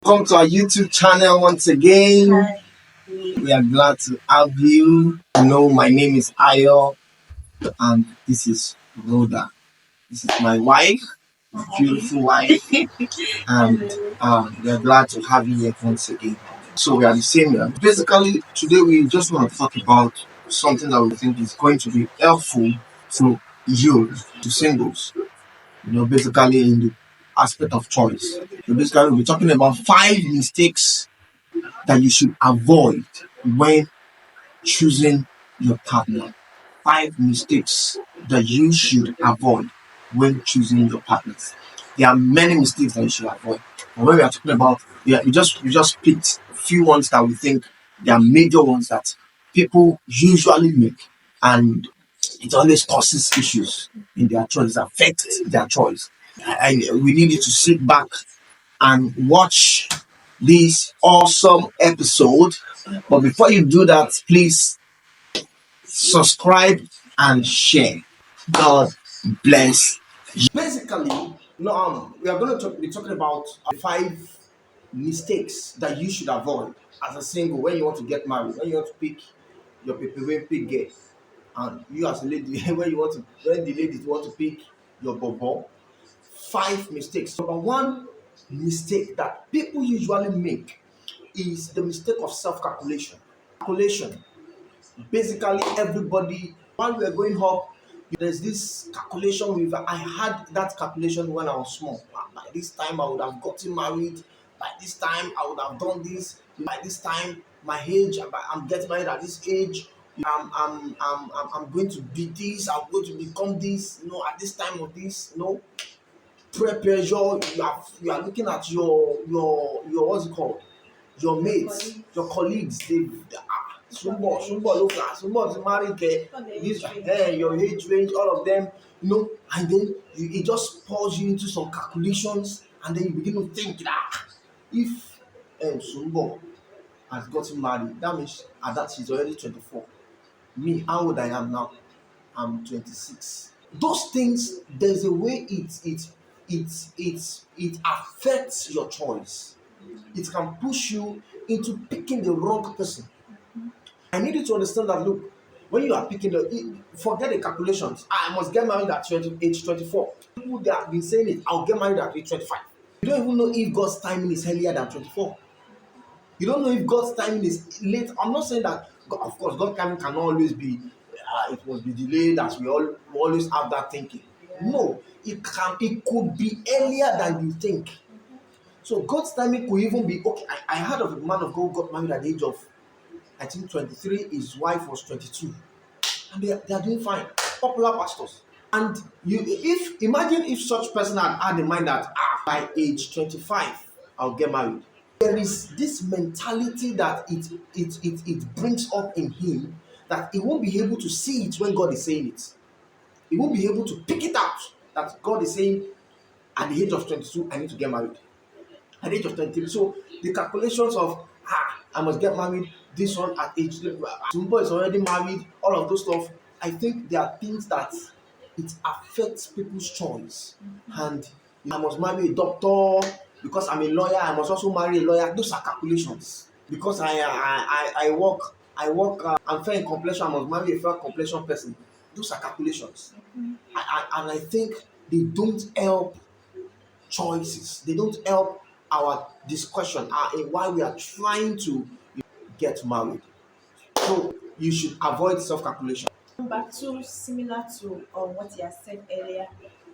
Welcome to our YouTube channel once again. Hi. We are glad to have you. My name is Ayo and this is Rhoda. This is my wife, my beautiful wife, and we are glad to have you here once again. So we are the same here. Basically, today we just want to talk about something that we think is going to be helpful to you, to singles. Basically in the aspect of choice. So basically, we'll be talking about 5 mistakes that you should avoid when choosing your partner. 5 mistakes that you should avoid when choosing your partners. There are many mistakes that you should avoid. And when we are talking about, we just picked a few ones that we think they are major ones that people usually make, and it always causes issues in their choice, affects their choice. We need you to sit back and watch this awesome episode. But before you do that, please subscribe and share. God bless you. Basically, we are going to be talking about 5 mistakes that you should avoid as a single when you want to get married, when you want to pick your pick girl, and you as a lady when the ladies want to pick your bobo. 5 mistakes. Number one mistake that people usually make is the mistake of self-calculation. Calculation. Basically, everybody, while we are growing up, there's this calculation with I had that calculation when I was small. By this time, I would have gotten married. By this time, I would have done this. By this time, my age, I'm getting married at this age. I'm going to be this. I'm going to become this. At this time of this. Peer pressure. You are looking at your what's it called, your mates, your colleagues. Sunbo look at Sunbo is married, this your age range, all of them, and then it just pours you into some calculations, and then you begin to think that if Sunbo has gotten married, that means at that she's already 24. Me, how old I am now? I'm 26. Those things, there's a way it affects your choice. It can push you into picking the wrong person. I need you to understand that, look, when you are picking forget the calculations. I must get married at age 24. People that have been saying it, I'll get married at age 25. You don't even know if God's timing is earlier than 24. You don't know if God's timing is late. I'm not saying that, of course, God's timing can always be, it must be delayed, as we always have that thinking. No, it could be earlier than you think. So God's timing could even be okay. I heard of a man of God who got married at the age of, I think, 23. His wife was 22, and they are doing fine. Popular pastors. And imagine if such person had in mind that by age 25 I'll get married. There is this mentality that it brings up in him, that he won't be able to see it when God is saying it. He won't be able to pick it out that God is saying at the age of 22 I need to get married. At the age of 23. So the calculations of I must get married, this one at age, Tumbo is already married, all of those stuff. I think there are things that it affects people's choice. And I must marry a doctor because I'm a lawyer, I must also marry a lawyer. Those are calculations. Because I'm fair in complexion, I must marry a fair complexion person. Those are calculations. And I think they don't help choices. They don't help our discussion why we are trying to get married. So you should avoid self-calculation. Number two, similar to what you have said earlier,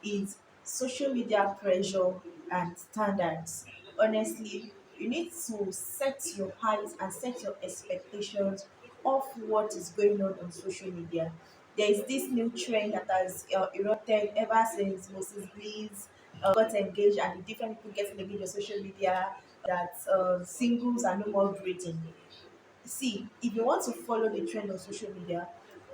is social media pressure and standards. Honestly, you need to set your height and set your expectations of what is going on social media. There is this new trend that has erupted ever since Moses Bliss got engaged and the different people getting engaged on social media, that singles are no more dating. See, if you want to follow the trend on social media,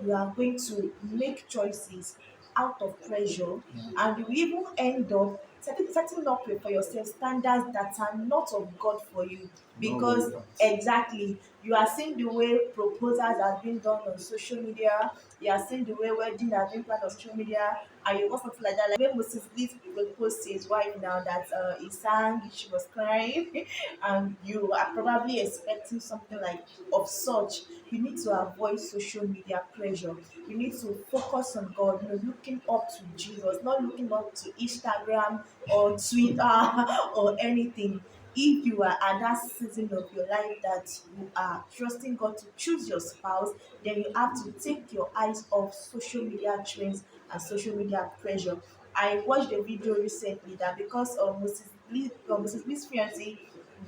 you are going to make choices out of pressure, and you will even end up setting up for yourself standards that are not of God for you. Because No, exactly, you are seeing the way proposals are being done on social media, you are seeing the way wedding are being planned on social media, and you got something like that. Like when Moses Lee proposed to his wife now that he sang, she was crying, and you are probably expecting something like of such. You need to avoid social media pressure. You need to focus on God, looking up to Jesus, not looking up to Instagram or Twitter or anything. If you are at that season of your life that you are trusting God to choose your spouse, then you have to take your eyes off social media trends and social media pressure. I watched a video recently that because of Mrs. Lee's fiancé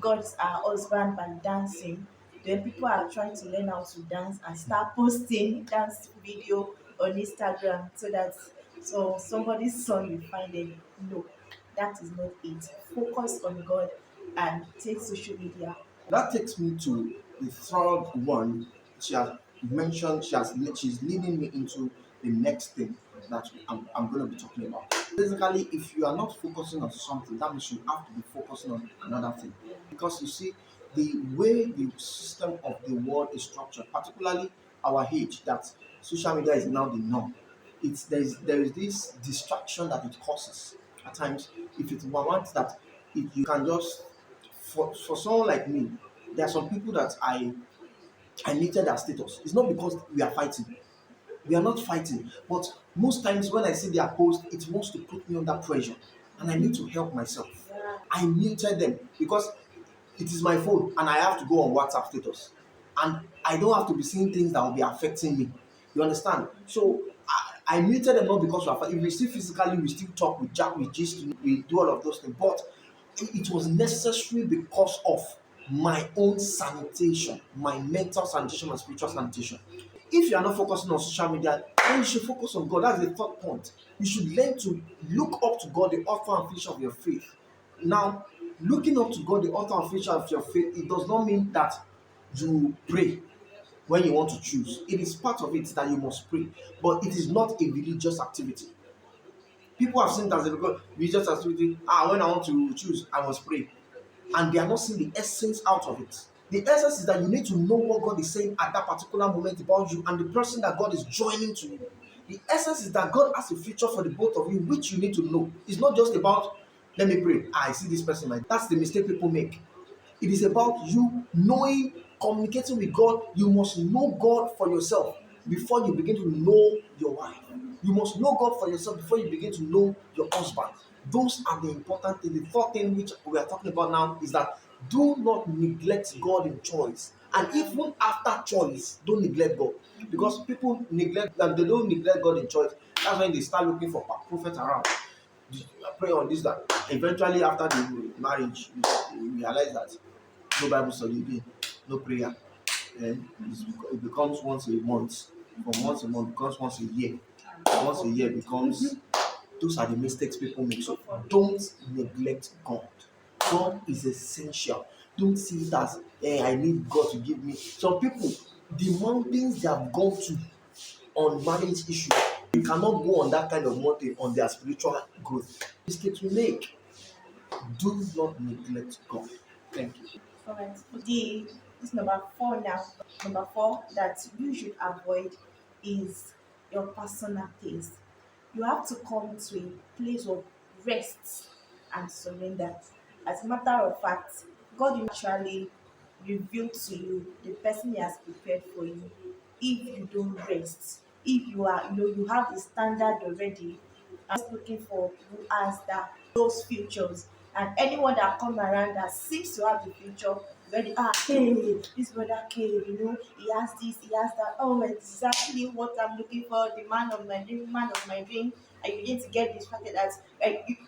got her husband by dancing, then people are trying to learn how to dance and start posting dance video on Instagram so that somebody's son will find them. No, that is not it. Focus on God and take social media. That takes me to the third one. She has mentioned, she's leading me into the next thing that I'm going to be talking about. Basically, if you are not focusing on something, that means you have to be focusing on another thing. Because you see, the way the system of the world is structured, particularly our age, that social media is now the norm. There is this distraction that it causes at times. If it's one that if you can just for someone like me, there are some people that I needed their status. It's not because we are fighting. We are not fighting. But most times when I see their post, it wants to put me under pressure. And I need to help myself. Yeah. I muted them because it is my phone and I have to go on WhatsApp status. And I don't have to be seeing things that will be affecting me. You understand? So I muted them not because we are fighting. If we still physically, we still talk, we chat, we gist, we do all of those things. But it was necessary because of my own sanitation, my mental sanitation, my spiritual sanitation. If you are not focusing on social media, then you should focus on God. That's the third point. You should learn to look up to God, the author and finisher of your faith. Now, looking up to God, the author and finisher of your faith, it does not mean that you pray when you want to choose. It is part of it that you must pray, but it is not a religious activity. People have seen it as a religious activity. When I want to choose, I must pray. And they are not seeing the essence out of it. The essence is that you need to know what God is saying at that particular moment about you and the person that God is joining to you. The essence is that God has a future for the both of you, which you need to know. It's not just about, let me pray. I see this person. That's the mistake people make. It is about you knowing, communicating with God. You must know God for yourself before you begin to know your wife. You must know God for yourself before you begin to know your husband. Those are the important things. The fourth thing which we are talking about now is that do not neglect God in choice. And even after choice, don't neglect God. Because people neglect and they don't neglect God in choice. That's when they start looking for prophets around. Pray on this, that. Eventually, after the marriage, you realize that no Bible study again, no prayer. And it becomes once a month. From once a month becomes once a year. Once a year becomes, those are the mistakes people make. So don't neglect God. God is essential. Don't see it as, I need God to give me. Some people, the mountains they have gone to on marriage issue, you cannot go on that kind of mountain on their spiritual growth. Mistakes we make. Do not neglect God. Thank you. Alright. This number four now. Number four that you should avoid is your personal taste. You have to come to a place of rest and surrender. As a matter of fact, God will actually reveal to you the person He has prepared for you if you don't rest. If you are, you have the standard already, and just looking for who has those futures, and anyone that come around that seems to have the future already. Hey, this brother came, he has this, he has that. Oh, exactly what I'm looking for, the man of my dream, man of my dream. And you begin to get distracted that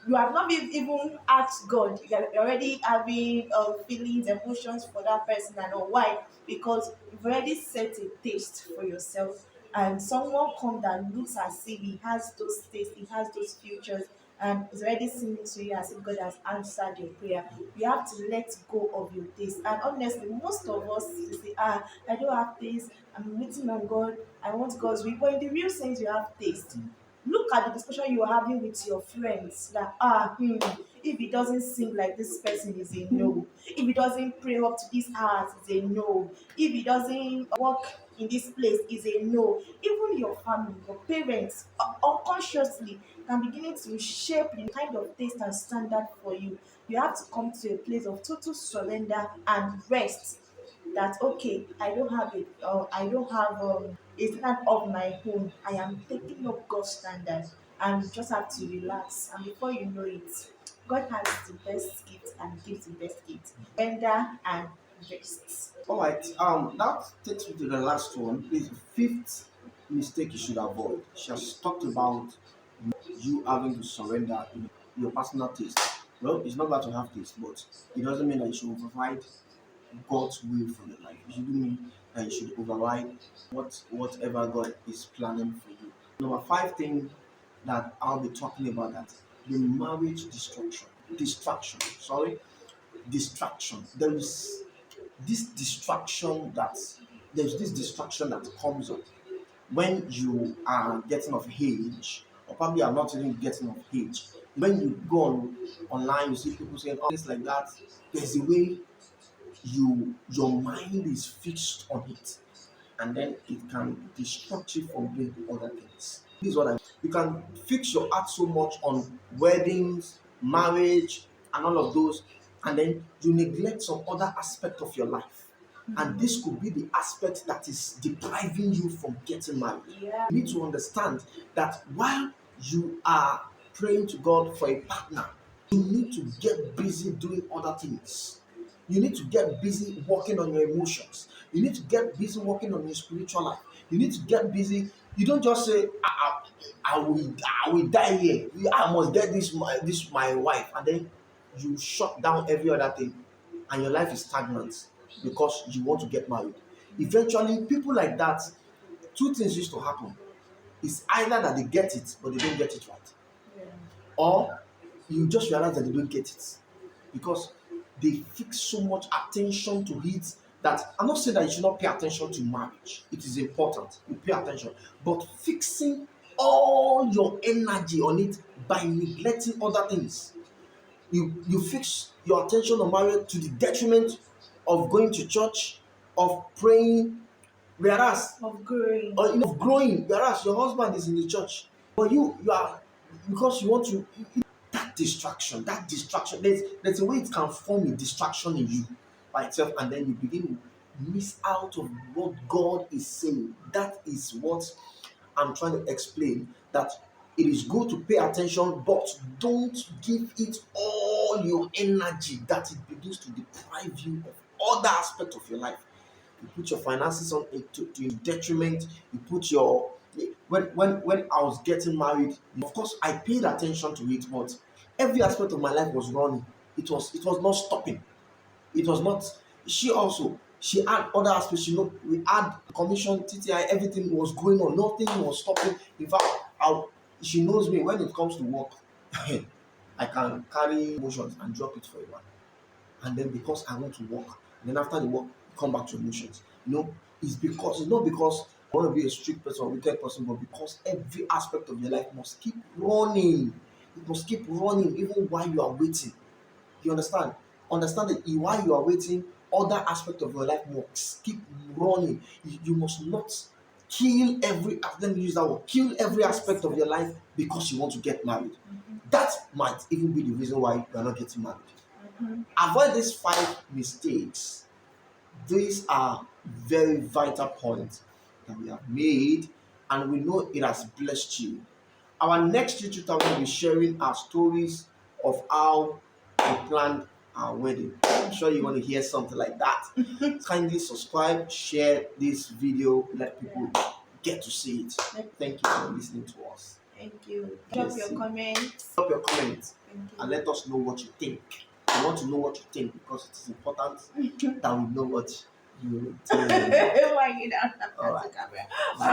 you have not even asked God. You're already having feelings, emotions for that person, and all. Why? Because you've already set a taste for yourself, and someone come that looks as if he has those tastes, he has those futures, and is already seeming to you as if God has answered your prayer. You have to let go of your taste. And honestly, most of us you say, I don't have taste, I'm waiting on God, I want God's will. But in the real sense, you have taste. Look at the discussion you are having with your friends that if it doesn't seem like this person is a no, if it doesn't pray up to these hours, is a no, if it doesn't work in this place is a no. Even your family, your parents, unconsciously can begin to shape the kind of taste and standard for you. You have to come to a place of total surrender and rest. That okay, I don't have a standard of my own. I am taking up God's standard, and you just have to relax. And before you know it, God has the best gift and gives the best gift. Surrender and rest. All right. That takes me to the last one. Is the fifth mistake you should avoid. She has talked about you having to surrender your personal taste. Well, it's not bad to have taste, but it doesn't mean that you should override God's will for your life. It shouldn't mean that you should override whatever God is planning for you. Number five thing that I'll be talking about, that the marriage distraction. There's this distraction that comes up when you are getting of age, or probably are not even getting of age. When you go online, you see people saying things like that. There's a way your mind is fixed on it, and then it can distract you from doing other things. This is what I You can fix your heart so much on weddings, marriage, and all of those, and then you neglect some other aspect of your life. And this could be the aspect that is depriving you from getting married. Yeah. You need to understand that while you are praying to God for a partner, you need to get busy doing other things. You need to get busy working on your emotions. You need to get busy working on your spiritual life. You need to get busy. You don't just say, I will die here. I must get this my wife. And then you shut down every other thing, and your life is stagnant because you want to get married. Eventually, people like that, two things used to happen. It's either that they get it, but they don't get it right, Yeah. or you just realize that they don't get it because they fix so much attention to it. That I'm not saying that you should not pay attention to marriage. It is important. You pay attention. But fixing all your energy on it by neglecting other things. You fix your attention on marriage to the detriment of going to church, of praying, whereas Of growing. or of growing, whereas your husband is in the church. But you are, because you want to, that distraction, there's a way it can form a distraction in you by itself, and then you begin to miss out of what God is saying. That is what I'm trying to explain, that it is good to pay attention, but don't give it all your energy, that it begins to deprive you of other aspects of your life. You put your finances on it to detriment. You put your when I was getting married, of course I paid attention to it, but every aspect of my life was running. It was not stopping. It was not. She had other aspects. We had commission, TTI, everything was going on. Nothing was stopping. In fact, she knows me when it comes to work. I can carry emotions and drop it for a while, and then because I want to work, and then after the work, come back to emotions. It's not because I want to be a strict person or wicked person, but because every aspect of your life must keep running. It must keep running even while you are waiting. You understand? Understand that while you are waiting, other aspect of your life must keep running. You must not kill every, let me use that word, kill every aspect of your life because you want to get married. That might even be the reason why you are not getting married. Avoid these five mistakes. These are very vital points that we have made, and we know it has blessed you. Our next tutor will be sharing our stories of how we planned our wedding. I'm sure you want to hear something like that. Kindly subscribe, share this video, let people get to see it. Thank you for listening to us. Thank you. Drop Yes, your comments. Drop your comments Thank you. and let us know what you think. We want to know what you think because it is important that we know what you think. Why you don't have All right. to camera? Bye.